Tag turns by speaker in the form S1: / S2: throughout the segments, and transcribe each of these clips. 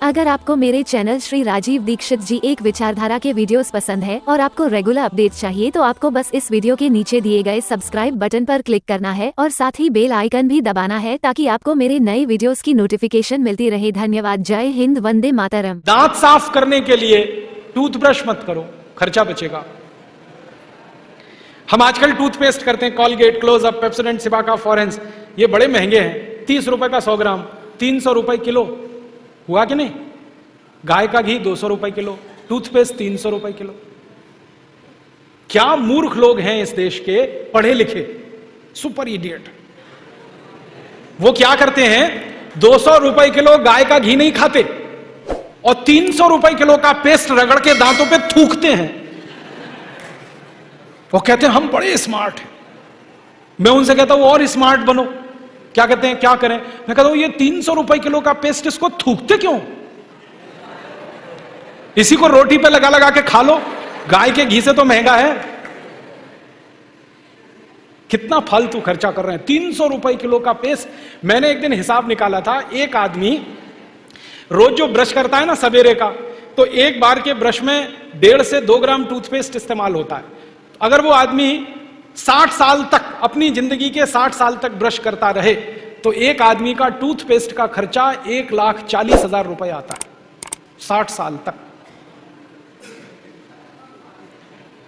S1: अगर आपको मेरे चैनल श्री राजीव दीक्षित जी एक विचारधारा के वीडियोस पसंद है और आपको रेगुलर अपडेट चाहिए तो आपको बस इस वीडियो के नीचे दिए गए सब्सक्राइब बटन पर क्लिक करना है और साथ ही बेल आइकन भी दबाना है ताकि आपको मेरे नए वीडियोस की नोटिफिकेशन मिलती रहे। धन्यवाद। जय हिंद, वंदे मातरम।
S2: दांत साफ करने के लिए टूथब्रश मत करो, खर्चा बचेगा। हम आजकल टूथपेस्ट करते हैं, कॉलगेट, क्लोजअप, पेप्सोडेंट, सिबाका, फॉरेंस, ये बड़े महंगे हैं। 30 रुपए का 100 ग्राम, 300 रुपए किलो। हुआ कि नहीं? गाय का घी 200 रुपए किलो, टूथपेस्ट 300 रुपए किलो। क्या मूर्ख लोग हैं इस देश के, पढ़े लिखे, सुपर इडियट। वो क्या करते हैं, 200 रुपए किलो गाय का घी नहीं खाते और 300 रुपए किलो का पेस्ट रगड़ के दांतों पे थूकते हैं। वो कहते हैं हम बड़े स्मार्ट हैं। मैं उनसे कहता हूं और स्मार्ट बनो। क्या कहते हैं, क्या करें? मैं कहता हूं ये 300 रुपए किलो का पेस्ट, इसको थूकते क्यों? इसी को रोटी पे लगा लगा के खा लो, गाय के घी से तो महंगा है। कितना फालतू खर्चा कर रहे हैं। 300 रुपए किलो का पेस्ट। मैंने एक दिन हिसाब निकाला था, एक आदमी रोज जो ब्रश करता है ना सवेरे का, तो एक बार के ब्रश में 1.5 से 2 ग्राम टूथपेस्ट इस्तेमाल होता है। अगर वो आदमी 60 साल तक, अपनी जिंदगी के 60 साल तक ब्रश करता रहे तो एक आदमी का टूथपेस्ट का खर्चा 1,40,000 रुपए आता है 60 साल तक।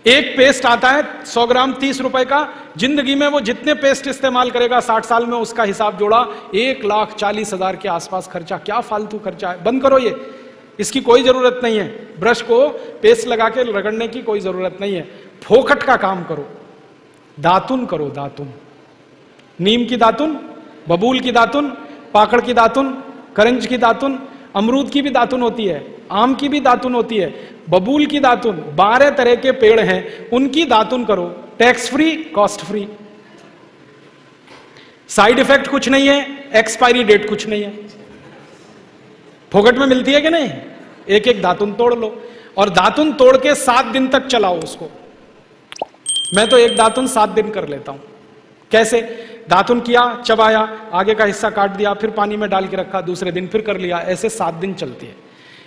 S2: एक पेस्ट आता है 100 ग्राम 30 रुपए का। जिंदगी में वो जितने पेस्ट इस्तेमाल करेगा 60 साल में, उसका हिसाब जोड़ा 1,40,000 के आसपास खर्चा। क्या फालतू खर्चा है, बंद करो ये। इसकी कोई जरूरत नहीं है। ब्रश को पेस्ट लगा के रगड़ने की कोई जरूरत नहीं है। फोकट का काम करो, दातुन करो, दातुन। नीम की दातुन, बबूल की दातुन, पाकड़ की दातुन, करंज की दातुन, अमरूद की भी दातुन होती है, आम की भी दातुन होती है, बबूल की दातुन, 12 तरह के पेड़ हैं, उनकी दातुन करो। Tax free, cost free, side effect कुछ नहीं है, एक्सपायरी डेट कुछ नहीं है। फोकट में मिलती है कि नहीं? एक एक दातुन तोड़ लो और दातुन तोड़ के 7 दिन तक चलाओ उसको। मैं तो एक दातुन 7 दिन कर लेता हूं। कैसे? दातुन किया, चबाया, आगे का हिस्सा काट दिया, फिर पानी में डाल के रखा, दूसरे दिन फिर कर लिया, ऐसे 7 दिन चलती है।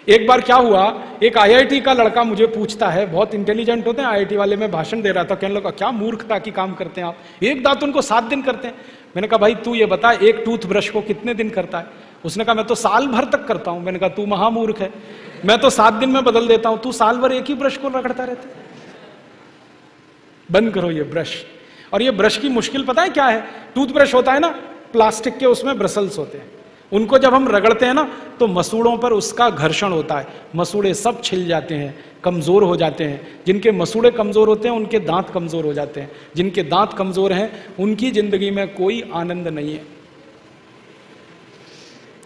S2: एक बार क्या हुआ, एक IIT का लड़का मुझे पूछता है, बहुत इंटेलिजेंट होते हैं IIT वाले, में भाषण दे रहा था, कहने लगा क्या मूर्खता की काम करते हैं आप, एक दातुन को 7 दिन करते हैं। मैंने कहा भाई तू ये बता, एक टूथब्रश को कितने दिन करता है? उसने कहा मैं तो साल भर तक करता हूं। मैंने कहा तू महामूर्ख है, मैं तो 7 दिन में बदल देता हूं, तू साल भर एक ही ब्रश को रगड़ता रहता है। बंद करो ये ब्रश। और ये ब्रश की मुश्किल पता है क्या है? टूथब्रश होता है ना प्लास्टिक के, उसमें ब्रसल्स होते हैं, उनको जब हम रगड़ते हैं ना तो मसूड़ों पर उसका घर्षण होता है, मसूड़े सब छिल जाते हैं, कमजोर हो जाते हैं। जिनके मसूड़े कमजोर होते हैं उनके दांत कमजोर हो जाते हैं, जिनके दांत कमजोर हैं उनकी जिंदगी में कोई आनंद नहीं है।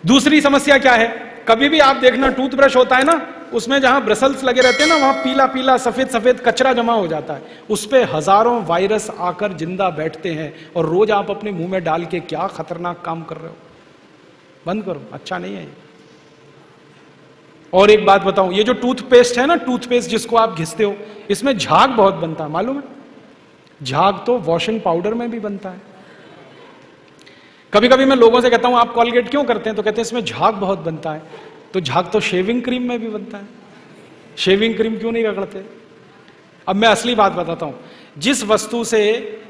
S2: दूसरी समस्या क्या है, कभी भी आप देखना टूथब्रश होता है ना, उसमें जहां ब्रसल्स लगे रहते हैं ना, वहां पीला पीला सफेद सफेद कचरा जमा हो जाता है, उस पे हजारों वायरस आकर जिंदा बैठते हैं और रोज आप अपने मुंह में डाल के क्या खतरनाक काम कर रहे हो। बंद करो, अच्छा नहीं है ये। और एक बात बताऊं, ये जो टूथपेस्ट है ना, टूथपेस्ट जिसको आप घिसते हो, इसमें झाग बहुत बनता है, मालूम है? झाग तो वॉशिंग पाउडर में भी बनता है। कभी कभी मैं लोगों से कहता हूं आप कॉलगेट क्यों करते हैं, तो कहते हैं इसमें झाग बहुत बनता है। तो झाग तो शेविंग क्रीम में भी बनता है, शेविंग क्रीम क्यों नहीं रगड़ते? अब मैं असली बात बताता हूं, जिस वस्तु से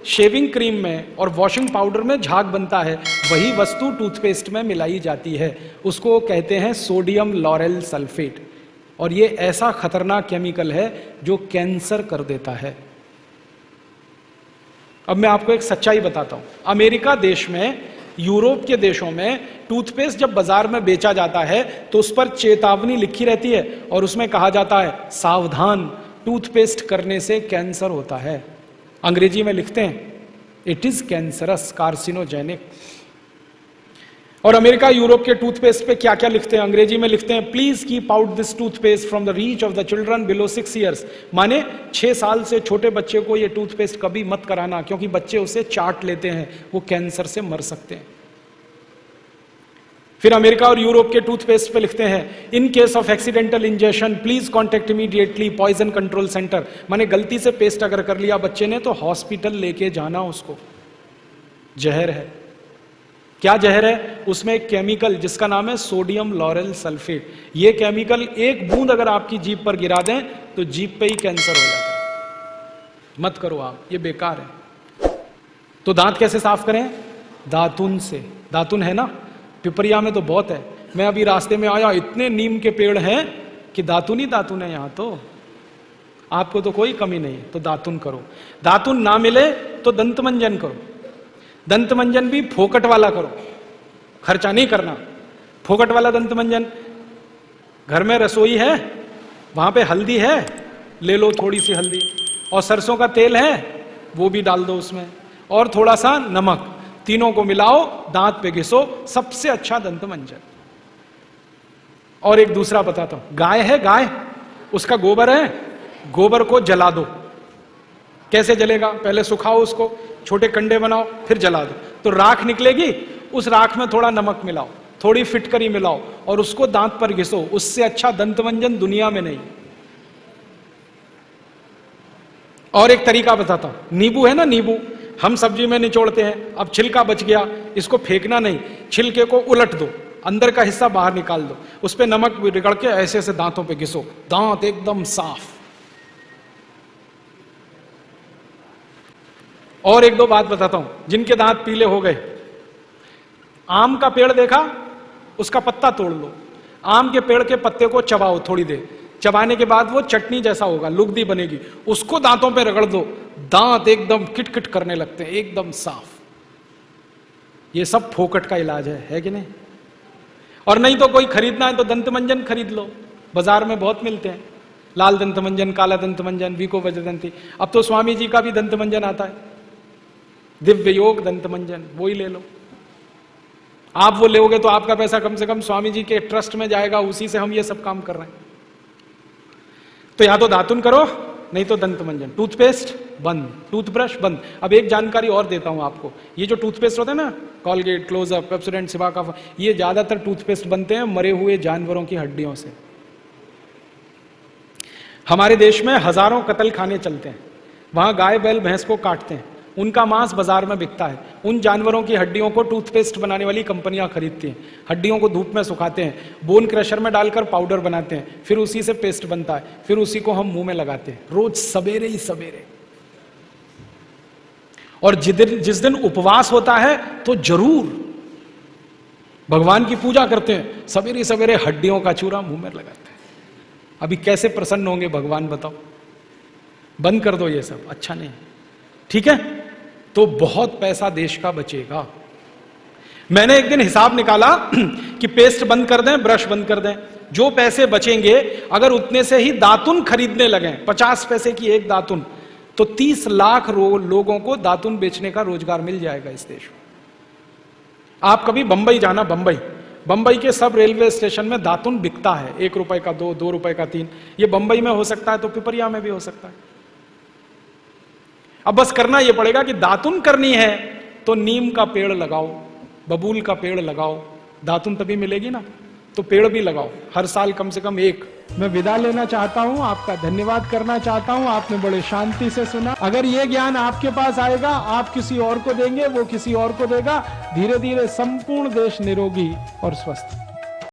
S2: शेविंग क्रीम में और वॉशिंग पाउडर में झाग बनता है, वही वस्तु टूथपेस्ट में मिलाई जाती है, उसको कहते हैं सोडियम लॉरेल सल्फेट। और ये ऐसा खतरनाक केमिकल है जो कैंसर कर देता है। अब मैं आपको एक सच्चाई बताता हूं। अमेरिका देश में, यूरोप के देशों में टूथपेस्ट जब बाजार में बेचा जाता है तो उस पर चेतावनी लिखी रहती है और उसमें कहा जाता है सावधान, टूथपेस्ट करने से कैंसर होता है। अंग्रेजी में लिखते हैं इट इज कैंसरस, कार्सिनोजेनिक। और अमेरिका यूरोप के टूथपेस्ट पे क्या क्या लिखते हैं? अंग्रेजी में लिखते हैं please keep out this toothpaste from the reach of the children below 6 years. माने 6 साल से छोटे बच्चे को ये टूथपेस्ट कभी मत कराना, क्योंकि बच्चे उसे चाट लेते हैं, वो कैंसर से मर सकते हैं। फिर अमेरिका और यूरोप के टूथपेस्ट पे लिखते हैं in case of accidental injection please contact immediately poison control centre. माने गलती से पेस्ट अगर कर लिया बच्चे ने तो हॉस्पिटल लेके जाना, उसको जहर है। क्या जहर है? उसमें एक केमिकल जिसका नाम है सोडियम लॉरेल सल्फेट। ये केमिकल एक बूंद अगर आपकी जीभ पर गिरा दें तो जीभ पे ही कैंसर हो जाता है। मत करो आप, ये बेकार है। तो दांत कैसे साफ करें? दातुन से। दातुन है ना, पिपरिया में तो बहुत है। मैं अभी रास्ते में आया, इतने नीम के पेड़ हैं कि दातुन ही दातुन है यहां तो। आपको तो कोई कमी नहीं, तो दातुन करो। दातुन ना मिले तो दंत मंजन करो। दंत मंजन भी फोकट वाला करो, खर्चा नहीं करना। फोकट वाला दंत मंजन, घर में रसोई है, वहां पे हल्दी है, ले लो थोड़ी सी हल्दी, और सरसों का तेल है वो भी डाल दो उसमें, और थोड़ा सा नमक, तीनों को मिलाओ, दांत पे घिसो, सबसे अच्छा दंत मंजन। और एक दूसरा बताता हूं, गाय है, गाय, उसका गोबर है, गोबर को जला दो। कैसे जलेगा? पहले सुखाओ उसको, छोटे कंडे बनाओ, फिर जला दो, तो राख निकलेगी। उस राख में थोड़ा नमक मिलाओ, थोड़ी फिटकरी मिलाओ, और उसको दांत पर घिसो। उससे अच्छा दंत मंजन दुनिया में नहीं। और एक तरीका बताता हूं, नींबू है ना, नींबू हम सब्जी में निचोड़ते हैं, अब छिलका बच गया, इसको फेंकना नहीं, छिलके को उलट दो, अंदर का हिस्सा बाहर निकाल दो, उस पर नमक रगड़ के ऐसे ऐसे दांतों पे घिसो, दांत एकदम साफ। और एक दो बात बताता हूं, जिनके दांत पीले हो गए, आम का पेड़ देखा, उसका पत्ता तोड़ लो, आम के पेड़ के पत्ते को चबाओ थोड़ी देर, चबाने के बाद वो चटनी जैसा होगा, लुगदी बनेगी, उसको दांतों पे रगड़ दो, दांत एकदम किटकिट करने लगते हैं, एकदम साफ। ये सब फोकट का इलाज है कि नहीं? और नहीं तो कोई खरीदना है तो दंत मंजन खरीद लो, बाजार में बहुत मिलते हैं, लाल दंत मंजन, काला दंत मंजन, विको वज्रदंती। अब तो स्वामी जी का भी दंत मंजन आता है, दिव्य योग दंत मंजन, वो ही ले लो। आप वो लोगे तो आपका पैसा कम से कम स्वामी जी के ट्रस्ट में जाएगा, उसी से हम ये सब काम कर रहे हैं। तो या तो दातुन करो, नहीं तो दंत मंजन। टूथपेस्ट बंद, टूथब्रश बंद। अब एक जानकारी और देता हूं आपको, ये जो टूथपेस्ट होता है ना, कॉलगेट, क्लोजअप, पेप्सोडेंट, सिबाका, ये ज्यादातर टूथपेस्ट बनते हैं मरे हुए जानवरों की हड्डियों से। हमारे देश में हजारों कत्ल खाने चलते हैं, वहां गाय बैल भैंस को काटते हैं, उनका मांस बाजार में बिकता है, उन जानवरों की हड्डियों को टूथपेस्ट बनाने वाली कंपनियां खरीदती हैं, हड्डियों को धूप में सुखाते हैं, बोन क्रशर में डालकर पाउडर बनाते हैं, फिर उसी से पेस्ट बनता है, फिर उसी को हम मुंह में लगाते हैं, रोज सवेरे ही सवेरे। और जिस दिन उपवास होता है तो जरूर भगवान की पूजा करते हैं, सवेरे सवेरे हड्डियों का चूरा मुंह में लगाते हैं। अभी कैसे प्रसन्न होंगे भगवान बताओ? बंद कर दो ये सब, अच्छा नहीं, ठीक है? तो बहुत पैसा देश का बचेगा। मैंने एक दिन हिसाब निकाला कि पेस्ट बंद कर दें, ब्रश बंद कर दें, जो पैसे बचेंगे अगर उतने से ही दातुन खरीदने लगे, 50 पैसे की एक दातुन, तो 30 लाख लोगों को दातुन बेचने का रोजगार मिल जाएगा इस देश में। आप कभी बंबई जाना, बंबई के सब रेलवे स्टेशन में दातुन बिकता है, 1 रुपए का 2, 2 रुपए का 3। ये बंबई में हो सकता है तो पिपरिया में भी हो सकता है। अब बस करना यह पड़ेगा कि दातुन करनी है तो नीम का पेड़ लगाओ, बबूल का पेड़ लगाओ, दातुन तभी मिलेगी ना। तो पेड़ भी लगाओ, हर साल कम से कम एक। मैं विदा लेना चाहता हूं, आपका धन्यवाद करना चाहता हूं, आपने बड़े शांति से सुना। अगर ये ज्ञान आपके पास आएगा, आप किसी और को देंगे, वो किसी और को देगा, धीरे धीरे संपूर्ण देश निरोगी और स्वस्थ।